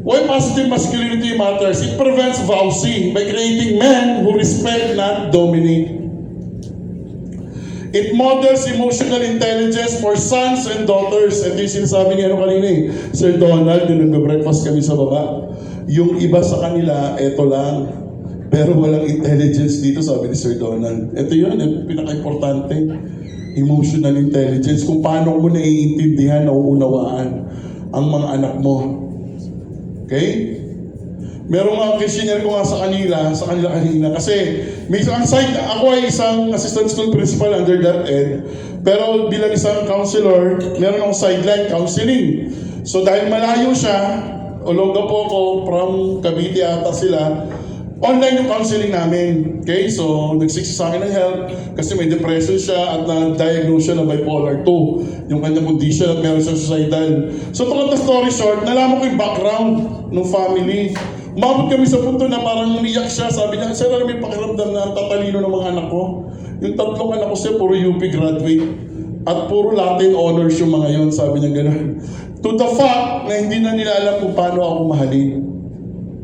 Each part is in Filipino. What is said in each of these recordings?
Why positive masculinity matters? It prevents vowsy by creating men who respect, not dominate. It models emotional intelligence for sons and daughters. Ito yung sinasabi niya kanina Sir Donald, yung nag-breakfast kami sa baba. Yung iba sa kanila, eto lang. Pero walang intelligence dito, sabi ni Sir Donald. Ito yun, yung pinaka-importante. Emotional intelligence. Kung paano mo naiintindihan, nauunawaan ang mga anak mo. Okay? Merong mga questionnaire ko nga sa kanila kanina. Kasi, ang side, ako ay isang assistant school principal under DepEd. Pero bilang isang counselor, meron akong sideline counseling. So dahil malayo siya, Olonga po ako, from Cavite ata sila, online yung counseling namin. Okay? So, nagsiksi sa akin ng help kasi may depression siya at na-diagnose siya na bipolar 2. Yung kanyang condition at meron siya suicidal. So, to cut the story short, nalaman ko yung background ng family. Umabot kami sa punto na parang umiyak siya. Sabi niya, sir, alam mo yung pakiramdam na ang tatalino ng mga anak ko? Yung tatlong anak ko siya, puro UP graduate. At puro Latin honors yung mga yon, sabi niya gano'n. To the fact na hindi na nila alam kung paano ako mahalin.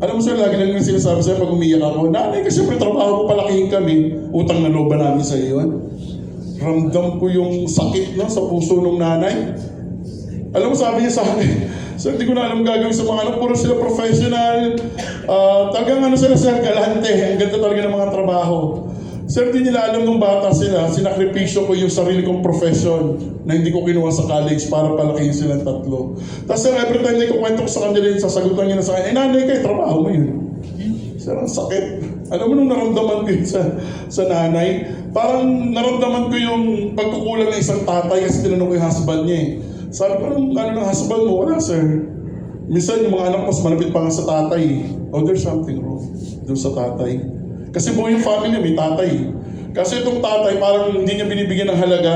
Alam mo sir, lagi lang yung sinasabi sa'yo pag umiyak ako, nanay, kasi siyempre trabaho ko, palakihin kami, utang na loob ba namin sa iyo yun? Ramdam ko yung sakit sa puso ng nanay. Alam mo, sabi niya sa akin, sir, hindi ko na alam gagawin sa mga anak, puro sila professional, talagang sila sir, galante, ang ganda talaga ng mga trabaho. Sir, di nila alam nung bata sila, sinakripisyo ko yung sarili kong profession na hindi ko kinuha sa college para palakihin silang tatlo. Tapos sir, every time na ikukwento ko sa kanila, sasagutan niya na sa akin, nanay kayo, trabaho mo yun. Sir, ang sakit. Alam mo nung naramdaman ko yun sa nanay, parang naramdaman ko yung pagkukulang ng isang tatay kasi tinanong ko yung husband niya Sabi ko, ano ng husband mo? Wala sir. Minsan yung mga anak mas malapit pa nga sa tatay. Oh, there's something wrong doon sa tatay. Kasi buong yung family may tatay. Kasi itong tatay parang hindi niya binibigyan ng halaga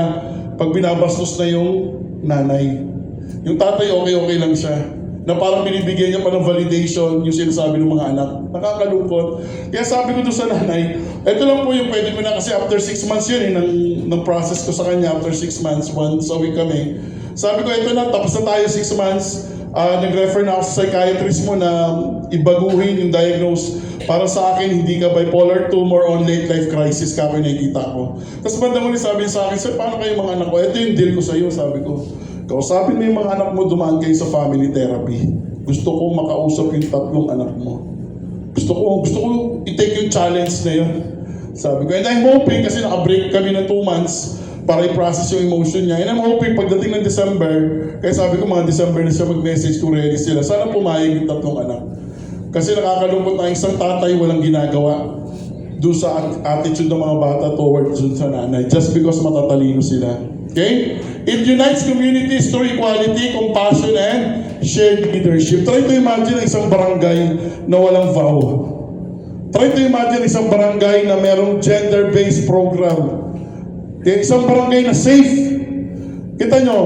pag binabastos na yung nanay. Yung tatay okay lang siya. Na parang binibigyan niya pa ng validation yung sinasabi ng mga anak. Nakakalungkot. Kaya sabi ko doon sa nanay, ito lang po yung pwede mo na kasi after 6 months yun ng process ko sa kanya. After 6 months, once a week kami. Sabi ko, ito na, tapos na tayo 6 months. Nag-refer na ako sa psychiatrist mo na ibaguhin yung diagnose. Para sa akin, hindi ka bipolar 2, more on late life crisis ka ako yung nakikita ko. Tapos bandang uli sabi niya sa akin, sir, paano kayo mga anak ko? Ito yung deal ko sa iyo, sabi ko. Kausapin mo yung mga anak mo, dumaan kayo sa family therapy. Gusto ko makausap yung tatlong anak mo. Gusto ko i-take yung challenge na yun. Sabi ko, and I'm hoping, kasi naka-break kami ng 2 months, para i-process yung emotion niya. And I'm hoping pagdating ng December, kaya sabi ko mga December na siya mag-message kung ready sila. Sana pumayag yung tatlong anak. Kasi nakakalungkot na isang tatay walang ginagawa doon sa attitude ng mga bata towards dun sa nanay just because matatalino sila. Okay? It unites communities through equality, compassion, and shared leadership. Try to imagine isang barangay na walang vow. Try to imagine isang barangay na merong gender-based program. Kaya isang barangay na safe. Kita nyo,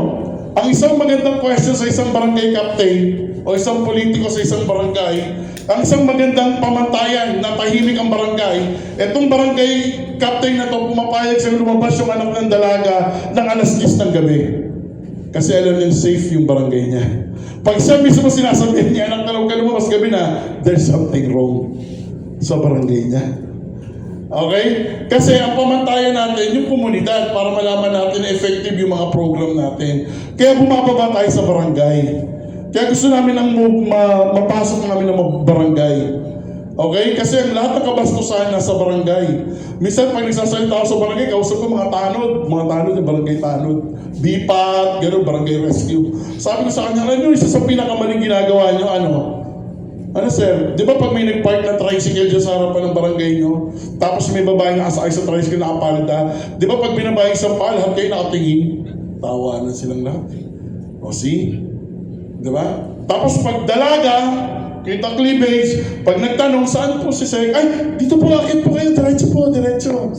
ang isang magandang question sa isang barangay captain o isang politiko sa isang barangay, ang isang magandang pamantayan na tahimik ang barangay, etong barangay captain na to pumapayag sa lumabas yung anak ng dalaga ng alas 10 ng gabi. Kasi alam niya safe yung barangay niya. Pag siya mismo sinasabihin niya, anak na ka lumabas gabi na, there's something wrong sa barangay niya. Okay? Kasi ang pamantayan natin, yung komunidad, para malaman natin na effective yung mga program natin. Kaya bumababa tayo sa barangay. Kaya gusto namin ang mapasok namin ng barangay. Okay? Kasi ang lahat ng kabastusan nasa barangay. Minsan pag nagsasalita ako sa barangay, kausap ko mga tanod yung barangay tanod. BIPAT, gano'n, barangay rescue. Sabi ko sa kanya, ano isa sa pinakamaling ginagawa nyo, ano sir, di ba pag may nag-park na tricycle dyan sa harapan ng barangay nyo, tapos may babae na asakay sa tricycle na kapalda, di ba pag binabayang sa paa, lahat kayo nakatingin, tawanan silang lahat. O see? Di ba? Tapos pag dalaga, kita cleavage, pag nagtanong, saan po si Sek? Ay, dito po, akit po kayo, diretso.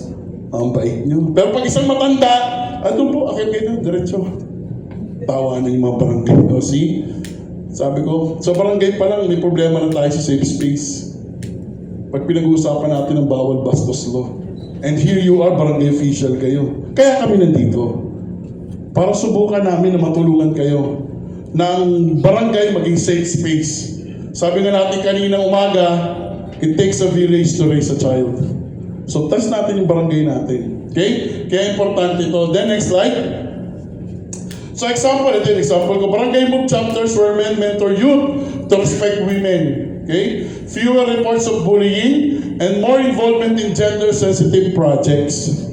Ang bait nyo. Pero pag isang matanda, doon po, akit kayo, diretso. Tawanan yung mga barangay. O see? Sabi ko, sa barangay pa lang, may problema na tayo sa safe space. Pag pinag-uusapan natin ng bawal bastos law. And here you are, barangay official kayo. Kaya kami nandito. Para subukan namin na matulungan kayo ng barangay maging safe space. Sabi nga natin kanina umaga, it takes a village to raise a child. So, test natin yung barangay natin. Okay? Kaya importante ito. Then, next slide. So, example, ito yung example ko. Barangay move chapters where men mentor youth to respect women. Okay? Fewer reports of bullying and more involvement in gender-sensitive projects.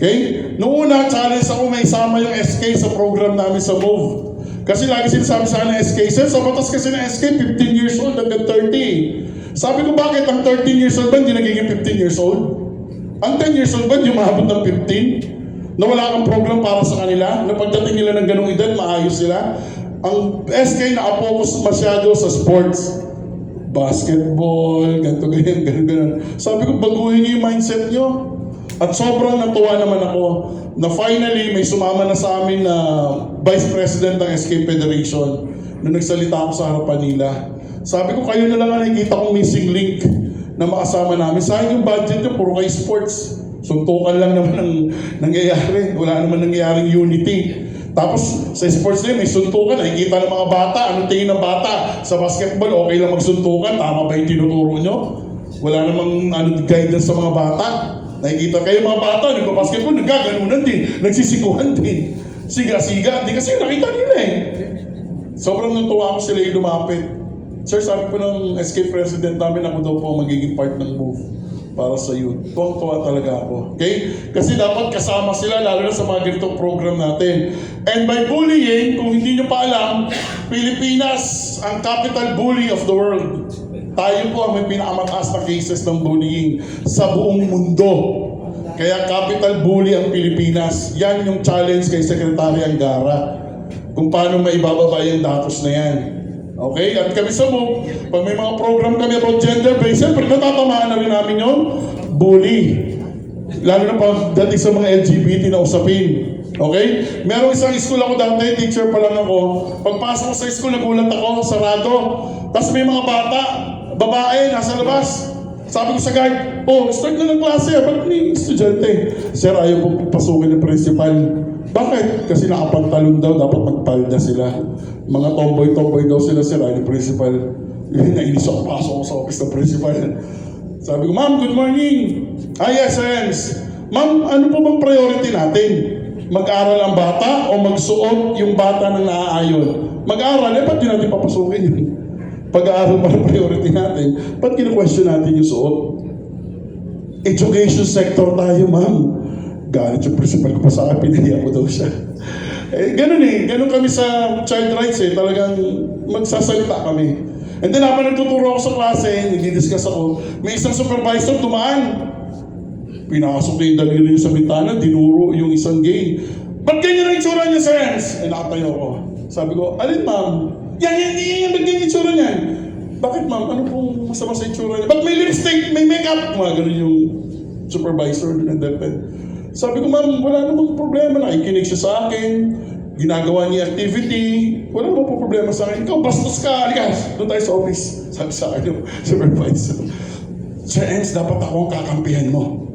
Okay? Noong una, challenge ako may isama yung SK sa program namin sa MOVE. Kasi lagi sinasabi sa akin ng SK, sir, sa batas kasi ng SK, 15 years old hanggang 30. Sabi ko, bakit ang 13 years old ba hindi nagiging 15 years old? Ang 10 years old ba hindi umabot ng 15? Na wala kang program para sa kanila? Na pagdating nila ng ganong edad, maayos sila? Ang SK nakapokus masyado sa sports. Basketball, ganito, ganyan. Sabi ko, baguhin niyo yung mindset niyo. At sobrang natuwa naman ako na finally may sumama na sa amin na Vice President ng SK Federation na nagsalita ako sa harapan nila. Sabi ko, kayo na lang ang nakikita kong missing link na makasama namin. Sa akin yung budget nyo, puro kayo sports. Suntukan lang naman ang nangyayari. Wala naman nangyayaring unity. Tapos sa sports na yun, may suntukan. Nakikita ng mga bata. Anong tingin ng bata? Sa basketball, okay lang magsuntukan. Tama ba yung tinuturo nyo? Wala namang guidance sa mga bata. Nakikita kayo mga bata, nagpa-basketball, nagkaganunan din, nagsisikuhan din. Siga-siga, di kasi nakita nila eh. Sobrang natuwa ako sila yung lumapit. Sir, sabi po ng SK President namin, ako daw po magiging part ng MOVE para sa youth. Tuwang-tuwa talaga ako. Okay? Kasi dapat kasama sila, lalo na sa mga ganitong program natin. And by bullying, kung hindi nyo pa alam, Pilipinas ang capital bully of the world. Tayo po ang may pinakamataas na cases ng bullying sa buong mundo. Kaya capital bully ang Pilipinas. Yan yung challenge kay Secretary Angara. Kung paano maibababa yung datos na yan. Okay? At kami sa MOVE, pag may mga program kami about gender-based, siyempre natatamaan na rin namin yung bully. Lalo na pagdating sa mga LGBT na usapin. Okay? Merong isang school ako dati, teacher pa lang ako. Pagpasok ko sa school, nagulat ako, sarado. Tapos may mga bata, babae, nasa labas. Sabi ko sa guard, oh, start na ng klase. Ba't may estudyante? Sir, ayaw po pasukin ng principal. Bakit? Kasi nakapantalon daw, dapat magpalda sila. Mga tomboy-tomboy daw sila, sir, ayaw ng principal. Nainis ako, pasok ako sa office ng principal. Sabi ko, ma'am, good morning. Yes, friends. Ma'am, ano po bang priority natin? Mag-aral ang bata o magsuot yung bata ng naaayon? Mag-aral, ba't di natin papasukin yun? Pag-aaral pa ang priority natin, ba't kinu-question natin yung suot? Education sector tayo, ma'am. Galit yung principal ko pa sa akin, pinahiya ko daw siya. Ganun kami sa child rights talagang magsasalita kami. And then habang nagtuturo ako sa klase, nag-discuss ako, may isang supervisor dumaan. Pinakasok niya yung daliri niya sa bintana, dinuro yung isang gay. Ba't ganyan ang itsura niya, sir? Nakatayo ko. Sabi ko, alin ma'am? Yan, ba't ganyan itsura niyan? Bakit ma'am? Ano pong masama sa itsura niya? Ba't may lipstick, may makeup? Mga ganun yung supervisor ng DepEd. Sabi ko, ma'am, wala namang problema. Nakikinig siya sa akin. Ginagawa niya activity. Wala namang po problema sa akin. Ikaw, bastos ka. Alikas, doon tayo sa office. Sabi sa akin yung supervisor. Sir Enz, dapat ako ang kakampihan mo.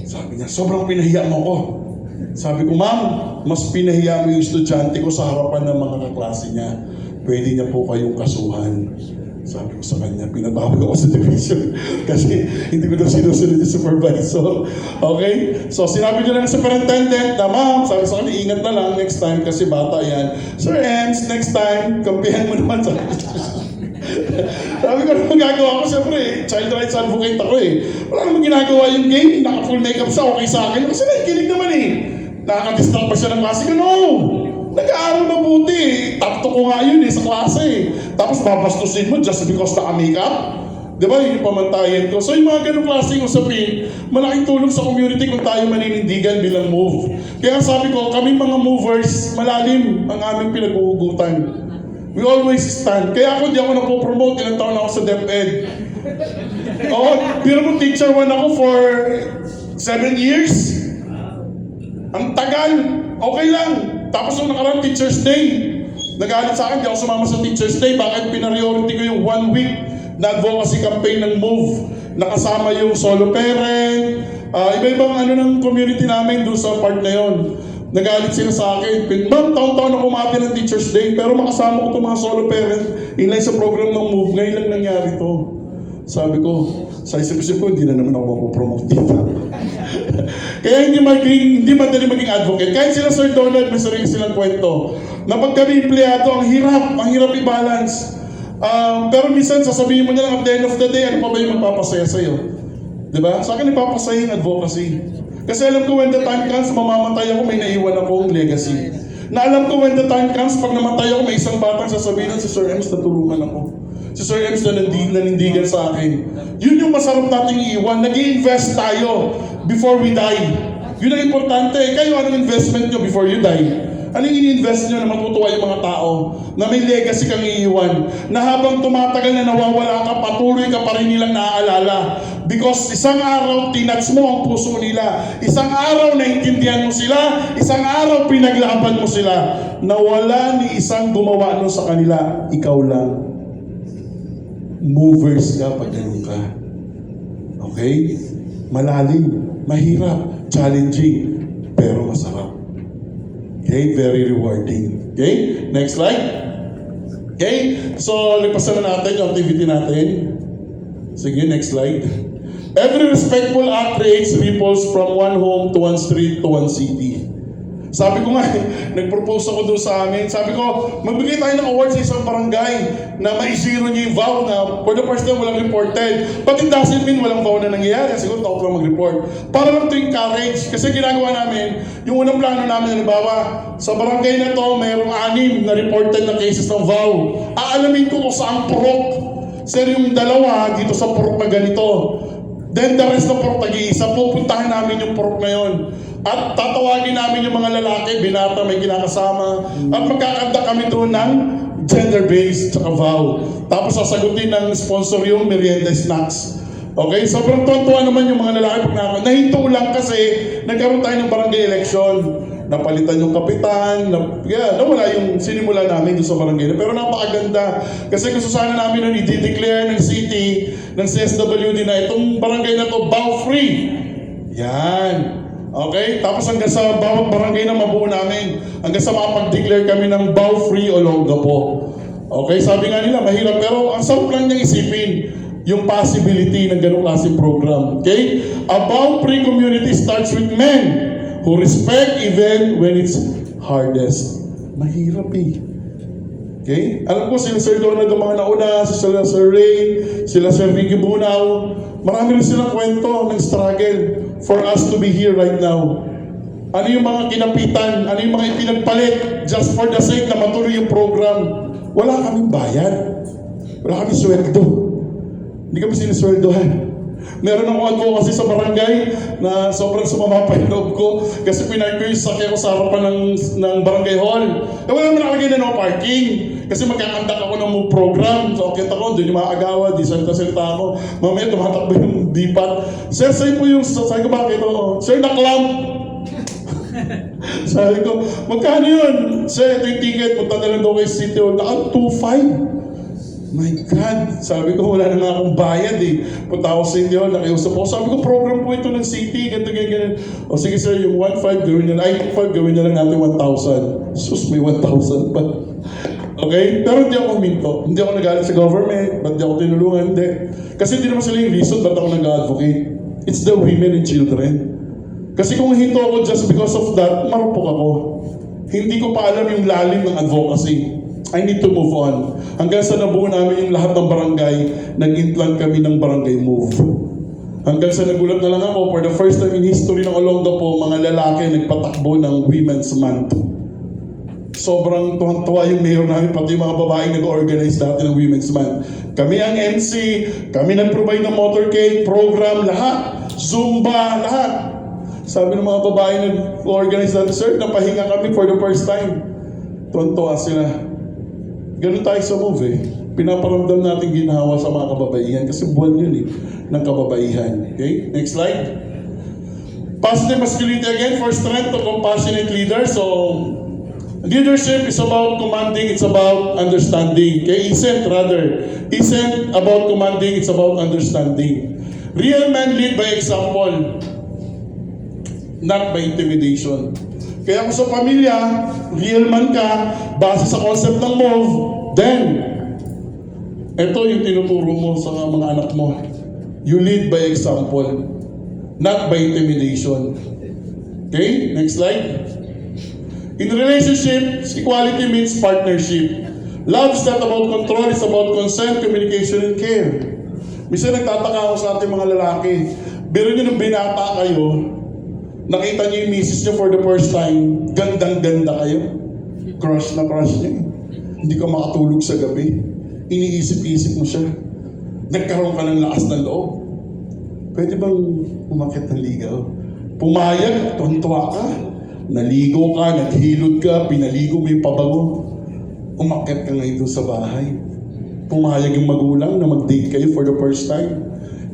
Sabi niya, sobrang pinahiya mo ko. Sabi ko, ma'am, mas pinahiya mo yung estudyante ko sa harapan ng mga kaklase niya. Pwede niya po kayong kasuhan. Sabi ko sa kanya, pinatawag ako sa division kasi hindi ko daw sinusunod yung supervisor. Okay? So, sinabi niya lang sa superintendent na, ma'am, sabi sa kanya, ingat na lang next time kasi bata yan. Sir Enz, next time, kampihan mo naman. Sabi ko, ano magagawa ko? Siyempre, child rights advocate ako Wala namang ginagawa yung gay, naka-full makeup siya, okay sa akin. Kasi nakikinig naman Nakaka-distract pa siya ng klase ko, no! Nag-aaral mabuti. Takto ko nga yun sa klase. Tapos babastusin mo just because naka-makeup. Di ba? Yun yung pamantayan ko. So yung mga ganong klaseng usapin, malaking tulong sa community kung tayo maninindigan bilang MOVE. Kaya sabi ko, kami mga movers, malalim ang aming pinag-uugutan. We always stand. Kaya ako, di ako napopromote. Ilang taon ako sa DepEd. Oo, pero mo teacher 1 ako for 7 years. Ang tagal. Okay lang. Tapos nung nakarang Teacher's Day, nagalit sa akin, di ako sumama sa Teacher's Day. Bakit pinariority ko yung 1 week na advocacy campaign ng MOVE? Nakasama yung solo parent, iba-ibang ng community namin doon sa part na yon. Nagalit sila sa akin. Ma'am, taon-taon ako umati ng Teacher's Day, pero makasama ko itong mga solo parent. Inline sa program ng MOVE, ngayon lang nangyari to. Sabi ko, sa isip-isip ko, hindi na naman ako mapopromote dito. Kaya hindi madali maging advocate. Kahit sila Sir Donald, may sarili silang kwento. Na pag kami empleyado, ang hirap i-balance. Pero minsan, sasabihin mo na lang at the end of the day, ano pa ba yung magpapasaya sa'yo? Diba? Sa akin, ipapasaya yung advocacy. Kasi alam ko when the time comes, mamamatay ako, may naiwan akong legacy. Na alam ko when the time comes, pag namatay ako, may isang batang sasabihin si Sir Ems, natulungan ako. Si Sir Ems na nanindigan sa akin. Yun yung masarap nating iiwan. Nag-i-invest tayo before we die. Yun ang importante. Kayo, anong investment nyo before you die? Ano yung in-invest nyo na matutuwa yung mga tao? Na may legacy kang iiwan? Na habang tumatagal na nawawala ka, patuloy ka pa rin nilang naaalala. Because isang araw, tinats mo ang puso nila. Isang araw, naintindihan mo sila. Isang araw, pinaglaban mo sila. Nawala ni isang gumawa nun sa kanila. Ikaw lang. Movers ka pag ganun ka. Okay? Malalim, mahirap, challenging, pero masarap. Okay? Very rewarding. Okay? Next slide. Okay? So, lipasan na natin yung activity natin. Sige, next slide. Every respectful act creates ripples from one home to one street to one city. Sabi ko nga, nag-propose ako doon sa amin. Sabi ko, magbigay tayo ng award sa isang barangay na ma-zero niyo yung vow na for the first time walang reported. But it doesn't mean walang vow na nangyayari. Siguro takot lang mag-report. Para lang to encourage. Kasi ginagawa namin, yung unang plano namin, halimbawa, sa barangay na to, mayroong 6 na reported na cases ng vow. Aalamin ko kung saan purok. Sir, yung dalawa dito sa purok na ganito. Then the rest ng purok nag-iisa, pupuntahan namin yung purok na yun. At tatawagin namin yung mga lalaki, binata, may kinakasama. At magkakanta kami doon ng gender-based tsaka vow. Tapos sasagutin ng sponsor yung merienda snacks. Okay? Sobrang tuwan-tuwa naman yung mga lalaki pag nahinto lang kasi nagkaroon tayo ng barangay election. Napalitan yung kapitan, nawala yung sinimula namin doon sa barangay. Pero napakaganda. Kasi gusto sana namin nung i-declare ng city, ng CSWD na itong barangay na to, vow-free. Yan. Okay? Tapos hanggang sa bawat barangay na mabuo namin, hanggang sa makapag-declare kami ng vow-free Olongapo. Okay? Sabi nga nila, mahirap. Pero ang sarap lang niyang isipin yung possibility ng ganong klaseng program. Okay? A vow-free community starts with men who respect even when it's hardest. Mahirap eh. Okay? Alam ko sila Sir Donald ang mga nauna, sila Sir Ray, sila Sir Ricky Bunao. Marami rin silang kwento ng struggle for us to be here right now. Ano yung mga kinapitan? Ano yung mga ipinagpalit just for the sake na matuloy yung program? Wala kaming bayad. Wala kaming sweldo. Hindi kami sinisweldohan. Meron akong advocacy sa barangay na sobrang sumama pa yung loob ko kasi pinark ko yung sakya ko sa harapan ng barangay hall. Eh wala naman nakalagay na no parking kasi magkakandak ako ng move program. So akit ako, doon yung mga agawa, di salita ako. Mamaya tumatakbo yung dipat. Sir, sa'yo po yung, sabi ko bakit? Sir, na-clamp. Sabi ko, magkano yun? Sir, ito yung ticket, punta na lang daw kay City Hall. Naka 2.5. My God, sabi ko wala na nga akong bayad eh. Punta ako sa City Hall, nakiusap ako. Sabi ko, program po ito ng city, ganito. O sige sir, yung 1.5 gawin na, 2.5 gawin na lang natin 1,000. Sus, may 1,000 pa. Okay? Pero hindi ako minto. Hindi ako nagalit sa government, ba't di ako tinulungan, hindi. Kasi hindi naman sila yung reason ba't ako nag-advocate. It's the women and children. Kasi kung hinto ako just because of that, marupok ako. Hindi ko pa alam yung lalim ng advocacy. I need to move on. Hanggang sa nabuo namin yung lahat ng barangay, nag-implant kami ng barangay move. Hanggang sa nagulat na lang ako, for the first time in history ng Olongapo, mga lalaki nagpatakbo ng Women's Month. Sobrang tuwang-tuwa yung mayor namin, pati yung mga babaeng nag-organize dati ng Women's Month. Kami ang MC, kami nag-provide ng motorcade, program, lahat. Zumba, lahat. Sabi ng mga babae nag-organize dati, sir, napahinga kami for the first time. Tuwang-tuwa sila. Ganun tayo sa move eh. Pinaparamdam natin ginawa sa mga kababaihan kasi buwan yun eh, ng kababaihan. Okay? Next slide. Positive masculinity again for strength to compassionate leaders. So, leadership is about commanding, it's about understanding. Okay? Isn't about commanding, it's about understanding. Real men lead by example, not by intimidation. Kaya kung sa pamilya, real man ka, base sa concept ng move, then, ito yung tinuturo mo sa mga anak mo. You lead by example, not by intimidation. Okay? Next slide. In relationships, equality means partnership. Love is not about control, it's about consent, communication, and care. Minsan nagtataka ako sa ating mga lalaki. Biro nyo nung binata kayo, nakita nyo yung misis nyo for the first time, gandang-ganda kayo. Crush na crush nyo. Hindi ka makatulog sa gabi. Iniisip-isip mo siya. Nagkaroon ka ng lakas ng loob. Pwede bang umakit ng ligaw? Pumayag, tuwan-tuwa ka. Naligo ka, naghilod ka, pinaligo mo yung pabango. Umakit ka ngayon doon sa bahay. Pumayag yung magulang na mag-date kayo for the first time.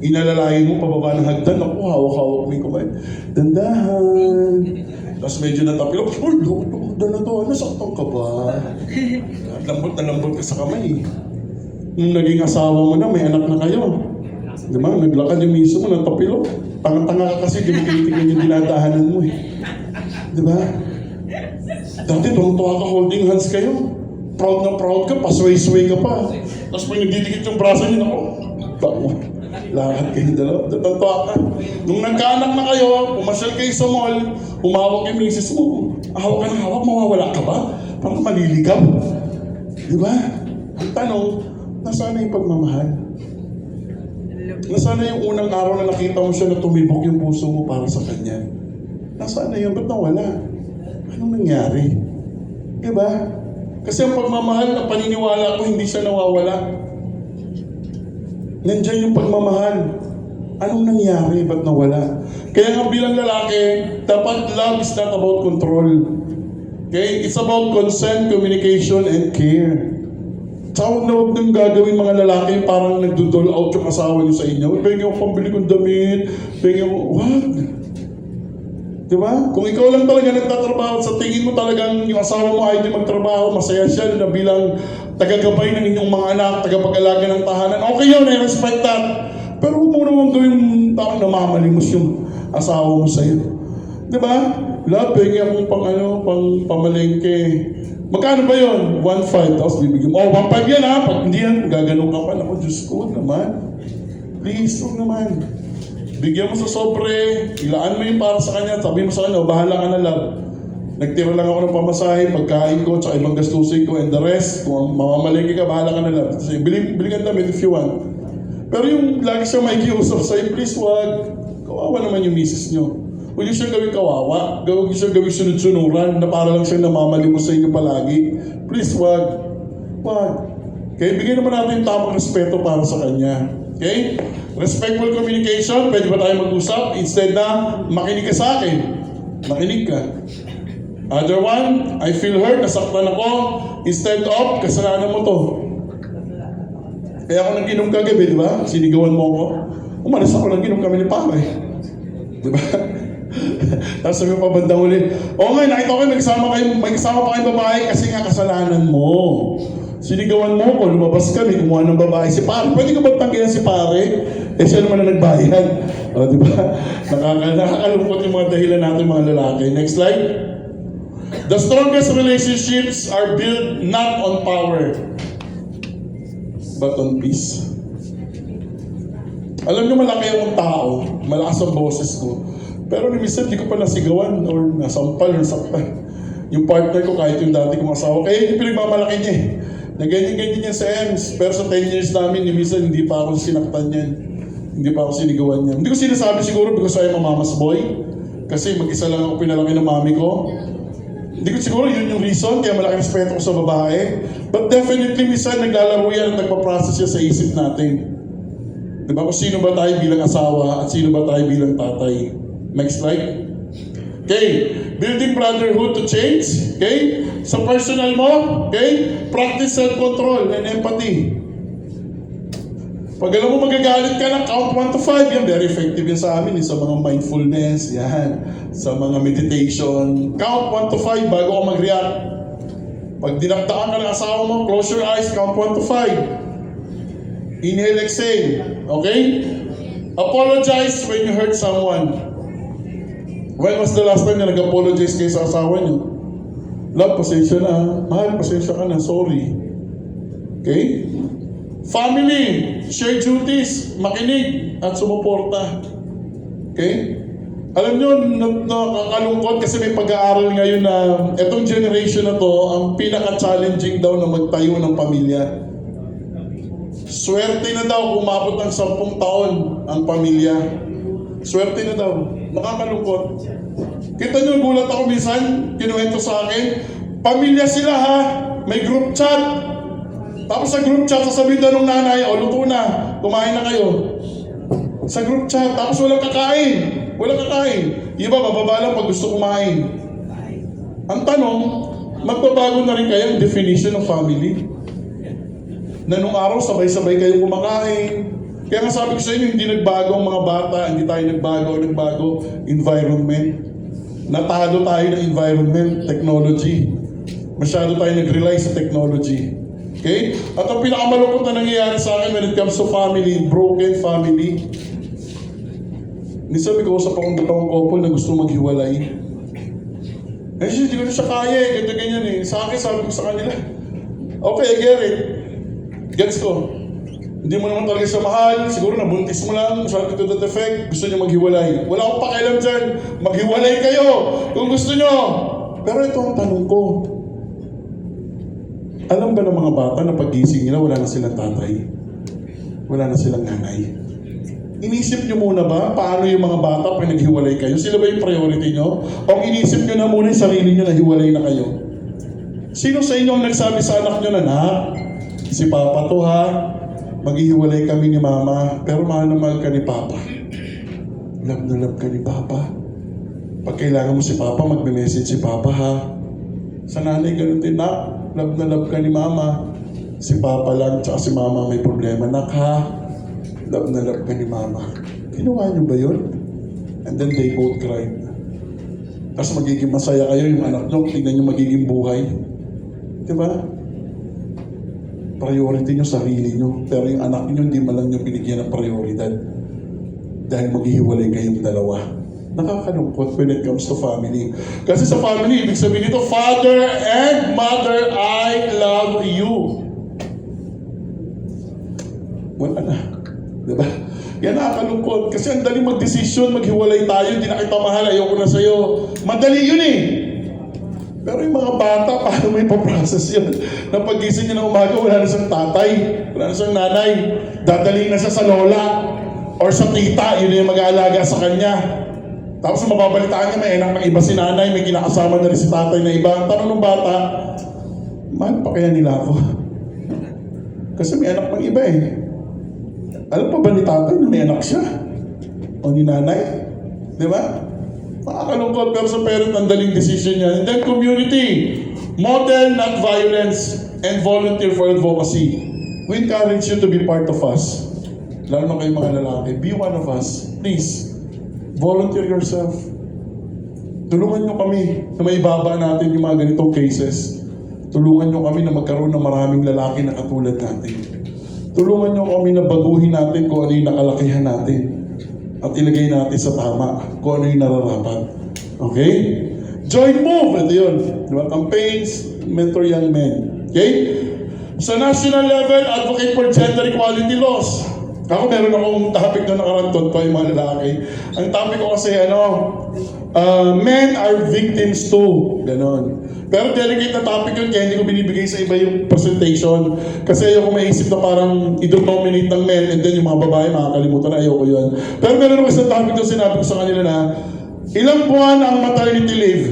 Inalalayan mo pababa ng hagdan. Ako, hawak-hawak mo yung kamay. Dandahan. Tapos medyo natapilok. Oh, loko na to. Nasaktan ka ba? Lambot na lambot ka sa kamay. Nung naging asawa mo na, may anak na kayo. Diba? Naglakad yung miso mo, natapilok. Tanga-tanga ka kasi, di mo tinitignan yung dinadahanan mo eh. Diba? Dati tuwang-tuwa ka, holding hands kayo. Proud na proud ka, pasway-sway ka pa. Tapos pag nagdidikit yung braso niyo, ako, bako. Lakad kayo dalawa, tuwang-tuwa ka. Nung nagkaanak na kayo, pumasyal kayo sa mall, humawak yung misis mo. Hawak ka na hawak, mawawala ka ba? Parang maliligaw. Diba? Ang tanong, nasaan na yung pagmamahal? Nasaan na yung unang araw na nakita mo siya na tumibok yung puso mo para sa kanya? Nasaan na yun? Ba't nawala? Anong nangyari? Diba? Kasi ang pagmamahal na paniniwala ko hindi siya nawawala. Nandiyan yung pagmamahal. Anong nangyari? Ba't nawala? Kaya nga bilang lalaki, dapat love is not about control. Okay? It's about consent, communication, and care. Tawag na huwag nang gagawin mga lalaki parang nagdodol out yung asawa niyo sa inyo. Pwede ako pambili kong damit. Pwede ako, wag. Diba? Kung ikaw lang talaga nagtatrabaho, sa tingin mo talagang yung asawa mo ay di magtrabaho, masaya siya na bilang tagagabay ng inyong mga anak, tagapag-alaga ng tahanan. Okay yun, I respect that. Pero huwag mo naman gawin parang namamalimos yung asawa mo sa'yo. Diba? Love, pwede akong pang pamalengke. Magkano ba yun? 1.5. Tapos bibigyan mo. Oh, 1.5 yan ha. Pag hindi yan, gaganong ka pa. Ako, Diyos ko naman. Please, huwag naman. Bigyan mo sa sobre. Ilaan mo yung para sa kanya. Sabi mo sa kanya, bahala ka na love. Nagtira lang ako ng pamasahe, pagkain ko, tsaka ibang gastusin ko, and the rest, kung mamamalengke ka, bahala ka na love. Kasi bili ka damit if you want. Pero yung lagi siya makikiusap sa'yo, please wag. Kawawa naman yung misis nyo. Huwag niyo siya gawing kawawa. Huwag niyo siya gawing sunod-sunuran na para lang siya namamalimos sa inyo palagi. Please, wag. Wag. Okay? Bigyan naman natin yung tamang respeto para sa kanya. Okay? Respectful communication. Pwede ba tayo mag-usap? Instead na makinig ka sa akin. Makinig ka. Other one, I feel hurt, nasaktan ako. Instead of, kasalanan mo to. Kaya ako nag-inom kagabi, di ba? Sinigawan mo ako. Umalis ako, nag-inom kami ni Pare. Di ba? Tapos sabi pa bandang uli, oo nga, nakita ko may kasama pa kayong babae kasi nga kasalanan mo. Sinigawan mo ko, lumabas kami, kumuha ng babae si Pare. Pwede ka ba tanggihan si Pare? Eh siya naman na nagbayad. O, di ba? Nakakalungkot yung mga dahilan natin mga lalaki. Next slide. The strongest relationships are built not on power, but on peace. Alam niyo, malaki akong tao, malakas ang boses ko. Pero minsan, di ko pa nasigawan or nasampal or nasaktan. Yung partner ko, kahit yung dati kong asawa, kaya yung pinagmamalaki niya eh. Na ganyan-ganyan yan sa EMS. Pero sa 10 years namin, minsan hindi pa ako sinaktan yan. Hindi pa ako sinigawan yan. Hindi ko sinasabi siguro because I'm a mama's boy. Kasi mag-isa lang ako pinalaki ng mami ko. Hindi ko siguro yun yung reason, kaya malaki respeto ko sa babae. But definitely, minsan naglalaro yan at nagpa-process yan sa isip natin. Diba? Kung sino ba tayo bilang asawa at sino ba tayo bilang tatay. Next slide. Okay. Building brotherhood to change. Okay. Sa personal mo, okay, practice self-control and empathy. Pag alam mo magagalit ka na, count 1 to 5. Yan, very effective yan sa amin. Sa mga mindfulness, yan. Sa mga meditation. Count 1 to 5 bago ka mag-react. Pag dinakdakan ka ng asawa mo, close your eyes, count 1 to 5. Inhale, exhale. Okay? Apologize when you hurt someone. When was the last time na nag-apologize kayo sa asawa niyo? Love, pasensya na. Mahal, pasensya ka na. Sorry. Okay? Family, share duties, makinig at sumuporta. Okay? Alam nyo, nakakalungkot kasi may pag-aaral ngayon na etong generation na to, ang pinaka-challenging daw na magtayo ng pamilya. Swerte na daw kung umabot ng 10 taon ang pamilya. Swerte na daw. Nakakalungkot. Kita nyo, gulat ako minsan, kinuwento sa akin, pamilya sila ha, may group chat. Tapos sa group chat, sasabihin daw ng nanay, o luto na, kumain na kayo. Sa group chat, tapos walang kakain. Walang kakain. Iba, bababa lang pag gusto kumain. Ang tanong, magbabago na rin kayo ang definition ng family. Na nung araw, sabay-sabay kayong kumakain. Kaya nga sabi ko sa inyo, hindi nagbago ang mga bata, hindi tayo nagbago, environment. Natalo tayo ng environment, technology. Masyado tayo nag-rely sa technology. Okay? At ang pinakamalungkot na nangyayari sa akin when it comes to family, broken family. Minsan may kausap akong dalawang couple na gusto maghiwalay. Eh, hindi ko na siya kaya eh, ganyan eh. Sa akin, sabi ko sa kanila, okay, I get it. Gets ko. Hindi mo naman talaga siya mahal, siguro nabuntis mo lang, masyado to that effect, gusto niyo maghiwalay. Wala akong pakialam dyan, maghiwalay kayo kung gusto niyo. Pero ito ang tanong ko. Alam ba ng mga bata na pag-gising nila, wala na silang tatay? Wala na silang nanay? Inisip niyo muna ba paano yung mga bata pag naghiwalay kayo? Sila ba yung priority niyo? O inisip niyo na muna yung sarili niyo na hiwalay na kayo? Sino sa inyo ang nagsabi sa anak niyo na, "Nak, si Papa to ha, maghihiwalay kami ni Mama, pero mahal na mahal ka ni Papa. Love na love ka ni Papa. Pag kailangan mo si Papa, magme-message si Papa ha." Sa nanay, ganun din, "Nak, love na love ka ni Mama. Si Papa lang, tsaka si Mama may problema. Nak ha, love na love ka ni Mama." Ginawa niyo ba yun? And then they both cried. Tapos magiging masaya kayo yung anak niyo, tingnan niyo magiging buhay. Diba? Priority nyo sarili nyo. Pero yung anak nyo, hindi man lang nyo binigyan ng prioridad. Dahil maghihiwalay kayong dalawa. Nakakalungkot when it comes to family. Kasi sa family, ibig sabihin nito, Father and Mother, I love you. Wala na. Diba? Yan nakakalungkot. Kasi ang daling mag-desisyon, maghiwalay tayo, hindi na kita mahal, ayoko na sa'yo. Madali yun eh. Pero yung mga bata, paano may paprocess yun? Na pag-gising niya ng umaga, wala na siyang tatay, wala na siyang nanay. Dadalhin na siya sa lola or sa tita, yun yung mag-aalaga sa kanya. Tapos mababalitaan niya, may anak ng iba si nanay, may kinakasama na rin si tatay na iba. Ang tanong ng bata, mahal pa kaya nila ako? Kasi may anak ng iba eh. Alam pa ba ni tatay na may anak siya? O ni nanay? Di ba? Makakalungkot, pero sa parent, ang daling decision niya. And then community, model not violence, and volunteer for advocacy. We encourage you to be part of us. Lalo na kayo mga lalaki, be one of us. Please, volunteer yourself. Tulungan nyo kami na maibaba natin yung mga ganitong cases. Tulungan nyo kami na magkaroon ng maraming lalaki na katulad natin. Tulungan nyo kami na baguhin natin kung ano yung nakalakihan natin. At ilagay natin sa tama kung ano yung nararapat. Okay? Join Move! Ito yun. Diba? Campaigns, mentor young men. Okay? Sa national level, advocate for gender equality laws. Ako meron akong topic na nakaranton pa yung mga lalaki. Ang topic ko kasi, men are victims too. Ganon. Pero delicate na topic yun, kaya hindi ko binibigay sa iba yung presentation. Kasi ayoko maisip na parang i-dominate ng men and then yung mga babae makakalimutan na ayoko yun. Pero meron ako isang topic na sinabi ko sa kanila na ilang buwan ang maternity leave?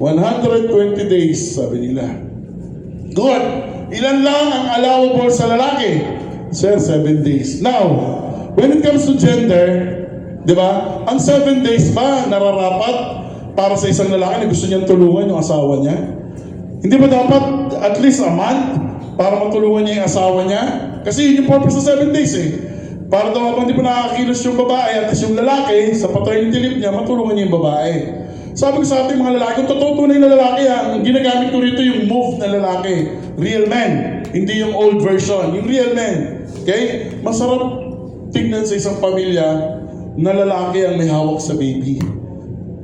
120 days, sabi nila. Good. Ilan lang ang allowable sa lalaki? Sir, 7 days. Now, when it comes to gender, di ba? Ang 7 days ba nararapat para sa isang lalaki na gusto niyang tulungan yung asawa niya? Hindi ba dapat at least a month para matulungan niya yung asawa niya? Kasi yun yung purpose sa 7 days eh. Para daw habang di pa nakakakilos yung babae at yung lalaki, sa paternity leave niya, matulungan niya yung babae. Sabi ko sa ating mga lalaki, kung totoo tunay na lalaki ang ginagamit ko rito yung move na lalaki. Real men. Hindi yung old version. Yung real men. Okay? Masarap tignan sa isang pamilya na lalaki ang may hawak sa baby.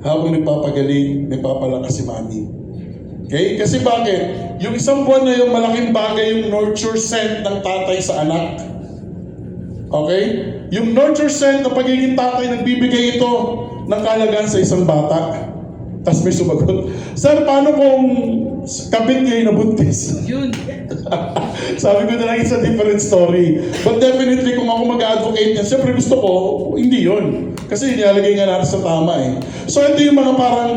habang nagpapagaling, nagpapalakas si mami. Okay? Kasi bakit? Yung isang buwan na yung malaking bagay yung nurture scent ng tatay sa anak. Okay? Yung nurture scent ng pagiging tatay, nagbibigay ito ng kahalagaan sa isang bata. Tapos may sumagot, Sir, paano kung kabit niya yung nabuntis? Yun. Sabi ko na lang, it's a different story. But definitely, kung ako mag-advocate niya, siyempre gusto ko, hindi yun. Kasi nilalagay nga natin sa tama eh. So ito yung mga parang,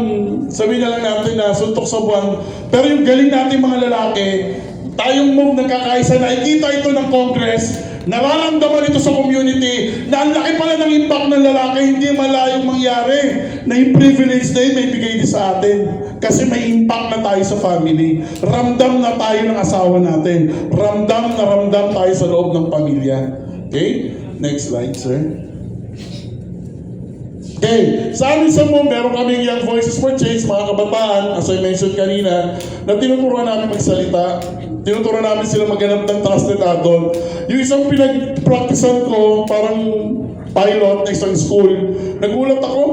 sabihin na lang natin na suntok sa buwan, pero yung galing natin mga lalaki, tayong move nagkakaisa, nakikita ito ng Congress, nararamdaman ito sa community, na ang laki pala ng impact ng lalaki, hindi malayong mangyari, na yung privilege na yun may bigay din sa atin. Kasi may impact na tayo sa family. Ramdam na tayo ng asawa natin. Ramdam na ramdam tayo sa loob ng pamilya. Okay? Next slide, sir. Okay, sa amin sa mo, meron kaming Young Voices for Change, mga kabataan, as I mentioned kanina, na tinuturuan namin magsalita, tinuturuan namin sila maghanap ng trusted adult. Yung isang pinag-practicean ko, parang pilot na isang school, nagulat ako,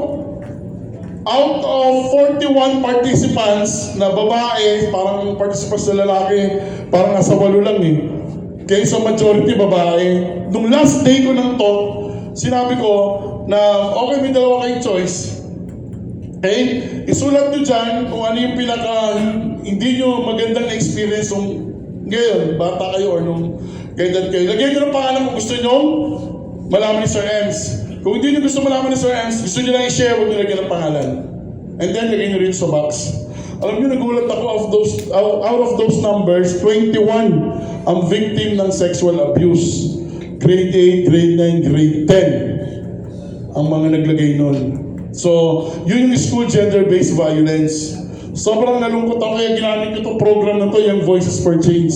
out of 41 participants na babae, parang participants na lalaki, parang nasa 8 lang eh. Okay, so majority babae. Nung last day ko ng talk, sinabi ko na okay, may dalawa kayong choice. Okay? Isulat nyo dyan kung ano yung hindi nyo magandang experience nung ngayon, bata kayo or nung kailan kayo. Lagyan nyo ng pangalan kung gusto nyo malaman ni Sir Ems. Kung hindi nyo gusto malaman ni Sir Ems, gusto nyo lang i-share, huwag nyo lagyan ng pangalan. And then, lagyan nyo rin sa box. Alam nyo, nagulat ako out of those numbers, 21 ang victim ng sexual abuse. Grade 8, grade 9, grade 10 ang mga naglagay nun. So, yun yung school gender-based violence. Sobrang nalungkot ako kaya ginamit ko itong program na to, yung Voices for Change.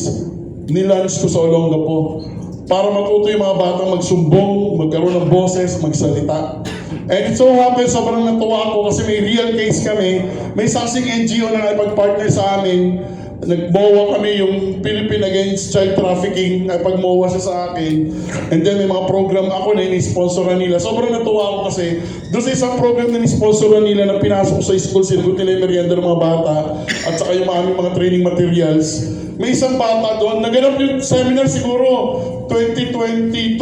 Nilaunch ko sa Olongapo para matuto yung mga batang magsumbong, magkaroon ng boses, magsalita. And it so happens, sobrang natuwa ako kasi may real case kami. May something NGO na nakipag-partner sa amin. Nag-MOA kami, yung Philippine Against Child Trafficking, nakipag-MOA siya sa akin. And then may mga program ako na ini-sponsoran nila. Sobrang natuwa ako kasi doon sa isang program na ini-sponsoran nila na pinasok sa school, sinagot nila yung merienda ng mga bata at saka yung aming mga training materials. May isang bata doon, naganap yung seminar siguro 2022.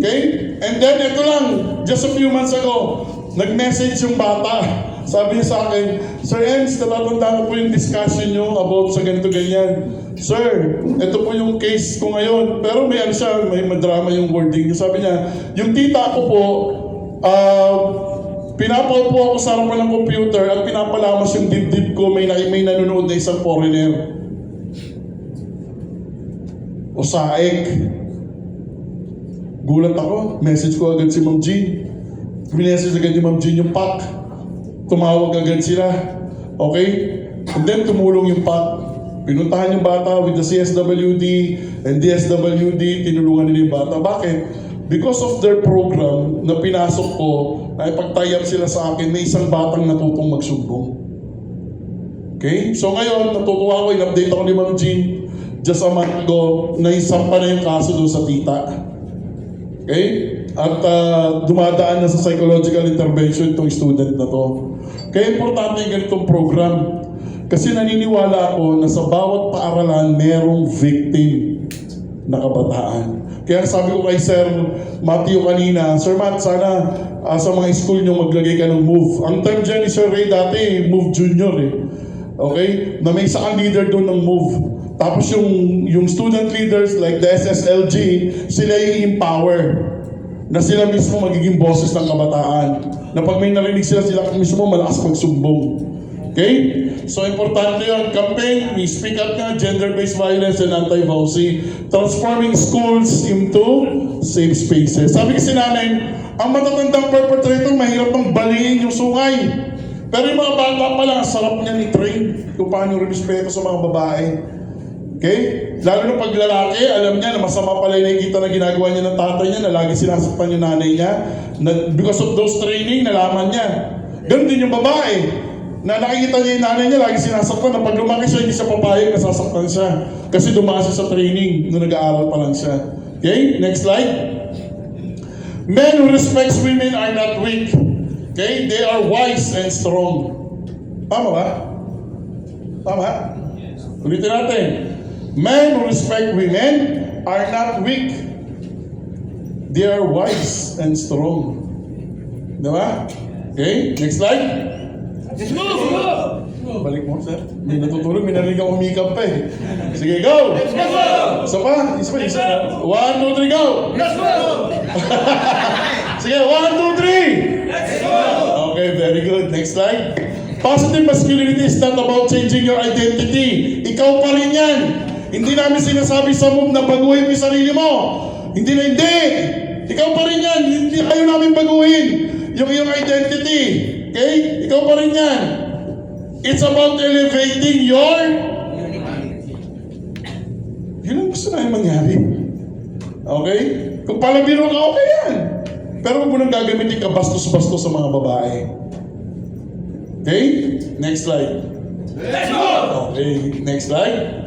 Okay? And then ito lang, just a few months ago, nag-message yung bata. Sabi niya sa akin, Sir Ems, natatandaan ko po yung discussion nyo about sa ganito-ganyan. Sir, ito po yung case ko ngayon. Pero may ano siya, may madrama yung wording niya. Sabi niya, yung tita ko po, pinapaupo ako sa harapan ng computer at pinapalamas yung dibdib ko, may nanonood na isang foreigner. O saek. Gulat ako, message ko agad si Ma'am Jean. Message agad ni Ma'am Jean yung pack. Tumawag agad sila. Okay? And then tumulong yung PAC. Pinuntahan yung bata with the CSWD and DSWD, tinulungan nila yung bata. Bakit? Because of their program na pinasok ko, na ipag-tie up sila sa akin, may isang batang natutong magsumbong. Okay? So ngayon, natutuwa ko, in-update ako ni Ma'am Jean just a month ago, na isampa na yung kaso doon sa tita. Okay? At dumadaan na sa psychological intervention itong student na to. Kaya importante yung ganitong program. Kasi naniniwala ako na sa bawat paaralan, merong victim na kabataan. Kaya sabi ko kay Sir Matthew kanina, Sir Matt, sana sa mga school nyo maglagay ka ng MOVE. Ang term dyan ni Sir Ray dati, MOVE Junior eh. Okay? Na may isang leader doon ng MOVE. Tapos yung student leaders like the SSLG, sila yung empower. Na sila mismo magiging boses ng kabataan. Na pag may narinig sila mismo malakas magsumbong. Okay? So, importante yun. Campaign, we speak up na, gender-based violence and anti-VAUSI. Transforming schools into safe spaces. Sabi kasi namin, ang matatandang perpetrator, mahirap pang balingin yung sungay. Pero yung mga bata pa lang, sarap niya ni-train kung paano respeto sa mga babae. Okay? Lalo na pag lalaki, alam niya na masama pala yung nakikita na ginagawa niya ng tatay niya, na lagi sinasaktan yung nanay niya. Na because of those training, nalaman niya. Ganun din yung babae. Na nakikita niya yung nanay niya, lagi sinasaktan. Na pag lumaki siya, hindi siya papayag, nasasaktan siya. Kasi dumaan siya sa training nung nag-aaral pa lang siya. Okay? Next slide. Men who respects women are not weak. Okay? They are wise and strong. Tama ba? Tama? Ulitin natin. Men who respect women are not weak. They are wise and strong. Diba? Okay? Next slide. Balik mo, sir. May natutulog, may narinig ang umikap pa eh. Sige, go! Isa pa, isa. 1, 2, 3, go! Sige, 1, 2, 3! Okay, very good. Next slide. Positive masculinity is not about changing your identity. Ikaw pa rin yan. Hindi namin sinasabi sa move na baguhin mo yung sarili mo. Hindi na hindi. Ikaw pa rin yan. Hindi kayo namin baguhin yung iyong identity. Okay? Ikaw pa rin yan. It's about elevating your yun ang gusto namin mangyari. Okay? Kung palabiro ka, okay yan. Pero huwag mo nang gagamitin ka bastos-bastos sa mga babae. Okay? Next slide. Let's go! Okay, next slide.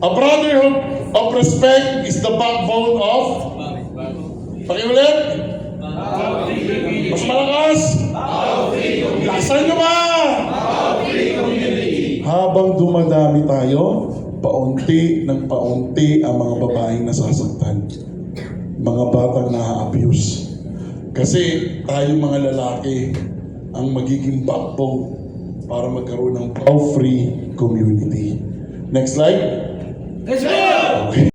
A brotherhood of respect is the backbone of... Pakiulit. Mas malakas. Lakasan nyo ba? Habang dumadami tayo, paunti ng paunti ang mga babaeng nasasaktan. Mga batang na-abuse. Kasi tayong mga lalaki ang magiging backbone para magkaroon ng power-free community. Next slide. Let's go! Okay.